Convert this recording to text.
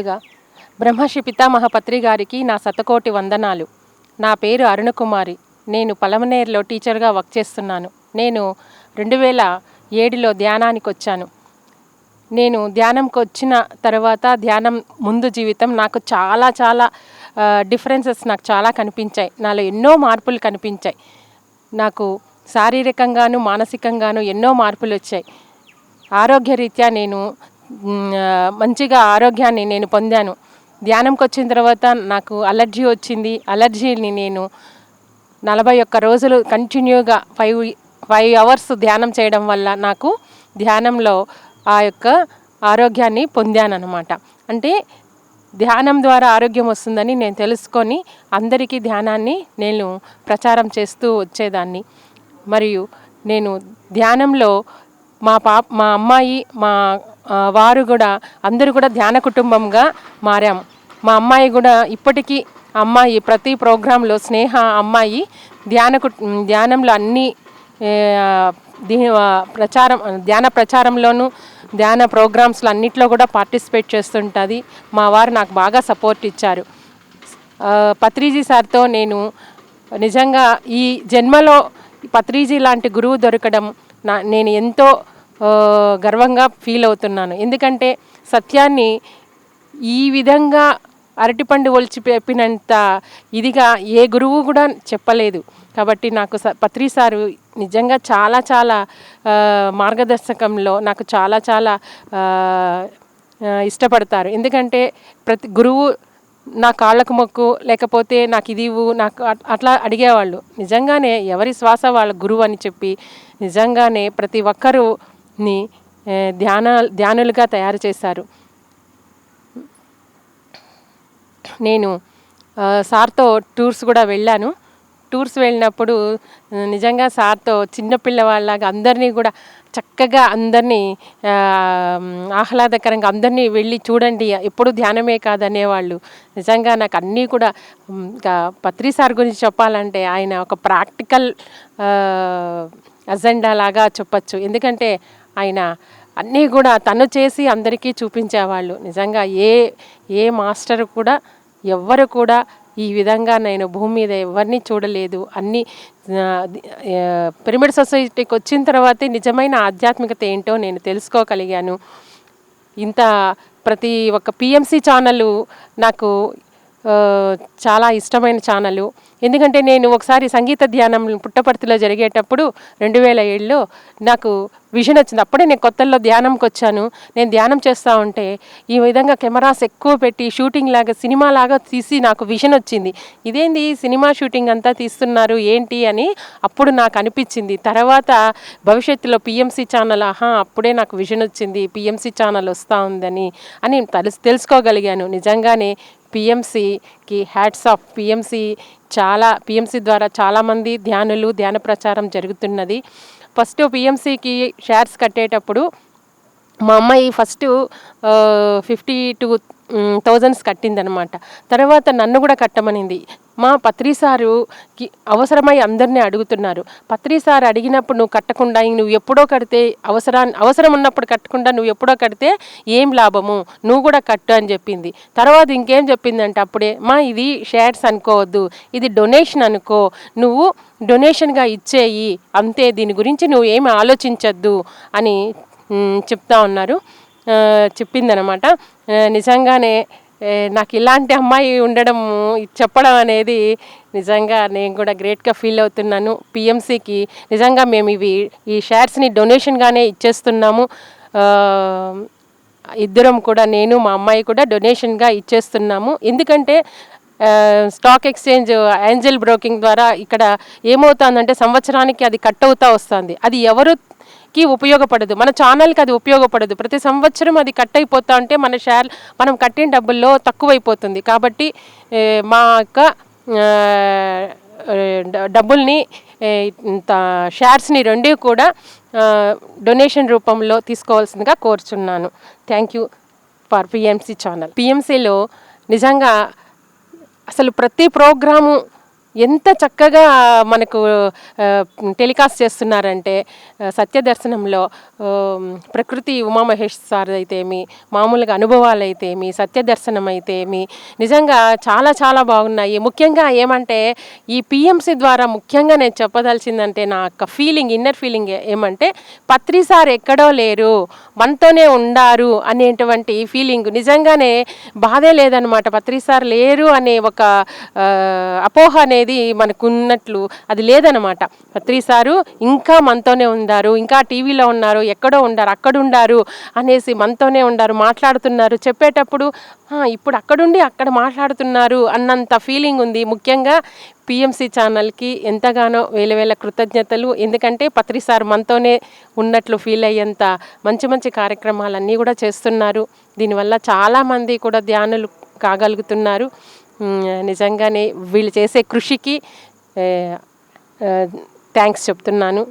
ముందుగా బ్రహ్మశ్రీ పితామహ పత్రి గారికి నా శతకోటి వందనాలు. నా పేరు అరుణకుమారి. నేను పలమనేరులో టీచర్గా వర్క్ చేస్తున్నాను. నేను 2007లో ధ్యానానికి వచ్చాను. నేను ధ్యానంకి వచ్చిన తర్వాత ధ్యానం ముందు జీవితం నాకు చాలా డిఫరెన్సెస్ నాకు చాలా కనిపించాయి. నాలో ఎన్నో మార్పులు కనిపించాయి. నాకు శారీరకంగాను మానసికంగాను ఎన్నో మార్పులు వచ్చాయి. ఆరోగ్యరీత్యా నేను మంచిగా ఆరోగ్యాన్ని నేను పొందాను. ధ్యానంకి వచ్చిన తర్వాత నాకు అలర్జీ వచ్చింది. అలర్జీని నేను 41 రోజులు కంటిన్యూగా 5 అవర్స్ ధ్యానం చేయడం వల్ల నాకు ధ్యానంలో ఆ యొక్క ఆరోగ్యాన్ని పొందానన్నమాట. అంటే ధ్యానం ద్వారా ఆరోగ్యం వస్తుందని నేను తెలుసుకొని అందరికీ ధ్యానాన్ని నేను ప్రచారం చేస్తూ వచ్చేదాన్ని. మరియు నేను ధ్యానంలో మా అమ్మాయి, మా వారు కూడా అందరూ కూడా ధ్యాన కుటుంబంగా మారాము. మా అమ్మాయి కూడా ఇప్పటికీ అమ్మాయి ప్రతి ప్రోగ్రాంలో స్నేహ అమ్మాయి ధ్యానంలో అన్ని ధ్యాన ప్రచారంలోనూ ధ్యాన ప్రోగ్రామ్స్లో అన్నిట్లో కూడా పార్టిసిపేట్ చేస్తుంటుంది. మా వారు నాకు బాగా సపోర్ట్ ఇచ్చారు. పత్రిజీ సార్తో నేను నిజంగా ఈ జన్మలో పత్రిజీ లాంటి గురువు దొరకడం నేను ఎంతో గర్వంగా ఫీల్ అవుతున్నాను. ఎందుకంటే సత్యాన్ని ఈ విధంగా అరటిపండు ఒలిచి చెప్పినంత ఇదిగా ఏ గురువు కూడా చెప్పలేదు. కాబట్టి నాకు పత్రి సారు నిజంగా చాలా మార్గదర్శకంలో నాకు చాలా ఇష్టపడతారు. ఎందుకంటే ప్రతి గురువు నా కాళ్ళకు మొక్కు, లేకపోతే నాకు ఇది నాకు అట్లా అడిగేవాళ్ళు. నిజంగానే ఎవరి శ్వాస వాళ్ళ గురువు అని చెప్పి నిజంగానే ప్రతి ఒక్కరుని ధ్యానులుగా తయారు చేశారు. నేను సార్తో టూర్స్ కూడా వెళ్ళాను. టూర్స్ వెళ్ళినప్పుడు నిజంగా సార్తో చిన్నపిల్లవాళ్ళలాగా అందరినీ కూడా చక్కగా అందరినీ ఆహ్లాదకరంగా అందరినీ వెళ్ళి చూడండి, ఎప్పుడు ధ్యానమే కాదనేవాళ్ళు. నిజంగా నాకు అన్నీ కూడా ఇంకా పత్రి సార్ గురించి చెప్పాలంటే ఆయన ఒక ప్రాక్టికల్ అజెండా లాగా చెప్పచ్చు. ఎందుకంటే ఆయన అన్నీ కూడా తను చేసి అందరికీ చూపించేవాళ్ళు. నిజంగా ఏ మాస్టర్ కూడా ఎవ్వరు కూడా ఈ విధంగా నేను భూమి మీద ఎవరిని చూడలేదు. అన్నీ పిరమిడ్ సొసైటీకి వచ్చిన తర్వాతే నిజమైన ఆధ్యాత్మికత ఏంటో నేను తెలుసుకోగలిగాను. ఇంత ప్రతి ఒక్క పిఎంసి ఛానల్ నాకు చాలా ఇష్టమైన ఛానల్. ఎందుకంటే నేను ఒకసారి సంగీత ధ్యానం పుట్టపర్తిలో జరిగేటప్పుడు 2007లో నాకు విజన్ వచ్చింది. అప్పుడే నేను కొత్తల్లో ధ్యానంకి వచ్చాను. నేను ధ్యానం చేస్తూ ఉంటే ఈ విధంగా కెమెరాస్ ఎక్కువ పెట్టి షూటింగ్ లాగా సినిమా లాగా తీసి నాకు విజన్ వచ్చింది. ఇదేంది సినిమా షూటింగ్ అంతా తీస్తున్నారు ఏంటి అని అప్పుడు నాకు అనిపించింది. తర్వాత భవిష్యత్తులో పిఎంసి ఛానల్ అప్పుడే నాకు విజన్ వచ్చింది, పిఎంసి ఛానల్ వస్తూ ఉందని తెలుసుకోగలిగాను. నిజంగానే పిఎంసికి హ్యాట్స్ ఆఫ్. పిఎంసి ద్వారా చాలామంది ధ్యాన ప్రచారం జరుగుతున్నది. ఫస్ట్ పిఎంసికి షేర్స్ కట్టేటప్పుడు మా అమ్మాయి ఫస్ట్ 52,000 కట్టిందనమాట. తర్వాత నన్ను కూడా కట్టమనింది. మా పత్రి సారుకి అవసరమై అందరినీ అడుగుతున్నారు. పత్రి సార్ అడిగినప్పుడు నువ్వు కట్టకుండా నువ్వు ఎప్పుడో కడితే అవసరం ఉన్నప్పుడు కట్టకుండా నువ్వు ఎప్పుడో కడితే ఏం లాభము, నువ్వు కూడా కట్టు అని చెప్పింది. తర్వాత ఇంకేం చెప్పిందంటే అప్పుడే ఇది షేర్స్ అనుకోవద్దు, ఇది డొనేషన్ అనుకో, నువ్వు డొనేషన్గా ఇచ్చేయి అంతే, దీని గురించి నువ్వు ఏమి ఆలోచించద్దు అని చెప్పిందనమాట. నిజంగానే నాకు ఇలాంటి అమ్మాయి ఉండడం చెప్పడం అనేది నిజంగా నేను కూడా గ్రేట్గా ఫీల్ అవుతున్నాను. పిఎంసికి నిజంగా మేము ఈ షేర్స్ని డొనేషన్గానే ఇచ్చేస్తున్నాము. ఇద్దరం కూడా, నేను మా అమ్మాయి కూడా డొనేషన్గా ఇచ్చేస్తున్నాము. ఎందుకంటే స్టాక్ ఎక్స్చేంజ్ ఏంజల్ బ్రోకింగ్ ద్వారా ఇక్కడ ఏమవుతుందంటే సంవత్సరానికి అది కట్ అవుతూ వస్తుంది. అది ఎవరికి ఉపయోగపడదు, మన ఛానల్కి అది ఉపయోగపడదు. ప్రతి సంవత్సరం అది కట్ అయిపోతా ఉంటే మనం కట్టిన డబ్బుల్లో తక్కువైపోతుంది. కాబట్టి మా యొక్క డబ్బుల్ని షేర్స్ని రెండు కూడా డొనేషన్ రూపంలో తీసుకోవాల్సిందిగా కోరుచున్నాను. Thank you for PMC channel. పిఎంసిలో నిజంగా అసలు ప్రతి ప్రోగ్రాము ఎంత చక్కగా మనకు టెలికాస్ట్ చేస్తున్నారంటే సత్యదర్శనంలో ప్రకృతి ఉమామహేష్ సార్ అయితేమి, మామూలుగా అనుభవాలు అయితేమి, సత్యదర్శనం అయితేమి నిజంగా చాలా చాలా బాగున్నాయి. ముఖ్యంగా ఏమంటే ఈ పిఎంసి ద్వారా ముఖ్యంగా నేను చెప్పదలిచిందంటే నా యొక్క ఫీలింగ్, ఇన్నర్ ఫీలింగ్ ఏమంటే పత్రి సార్ ఎక్కడో లేరు, మనతోనే ఉండారు అనేటువంటి ఫీలింగ్. నిజంగానే బాధే లేదనమాట. పత్రి సార్ లేరు అనే ఒక అపోహ అనేది మనకున్నట్లు అది లేదనమాట. పత్రి సారు ఇంకా మనతోనే ఉండారు, ఇంకా టీవీలో ఉన్నారు, ఎక్కడో ఉండారు, అక్కడుండారు అనేసి మనతోనే ఉండారు, మాట్లాడుతున్నారు. చెప్పేటప్పుడు ఇప్పుడు అక్కడుండి అక్కడ మాట్లాడుతున్నారు అన్నంత ఫీలింగ్ ఉంది. ముఖ్యంగా పిఎంసి ఛానల్కి ఎంతగానో వేల వేల కృతజ్ఞతలు. ఎందుకంటే పత్రి సార్ మనతోనే ఉన్నట్లు ఫీల్ అయ్యేంత మంచి మంచి కార్యక్రమాలన్నీ కూడా చేస్తున్నారు. దీనివల్ల చాలామంది కూడా ధ్యానులు కాగలుగుతున్నారు. నిజంగానే వీళ్ళు చేసే కృషికి థ్యాంక్స్ చెప్తున్నాను.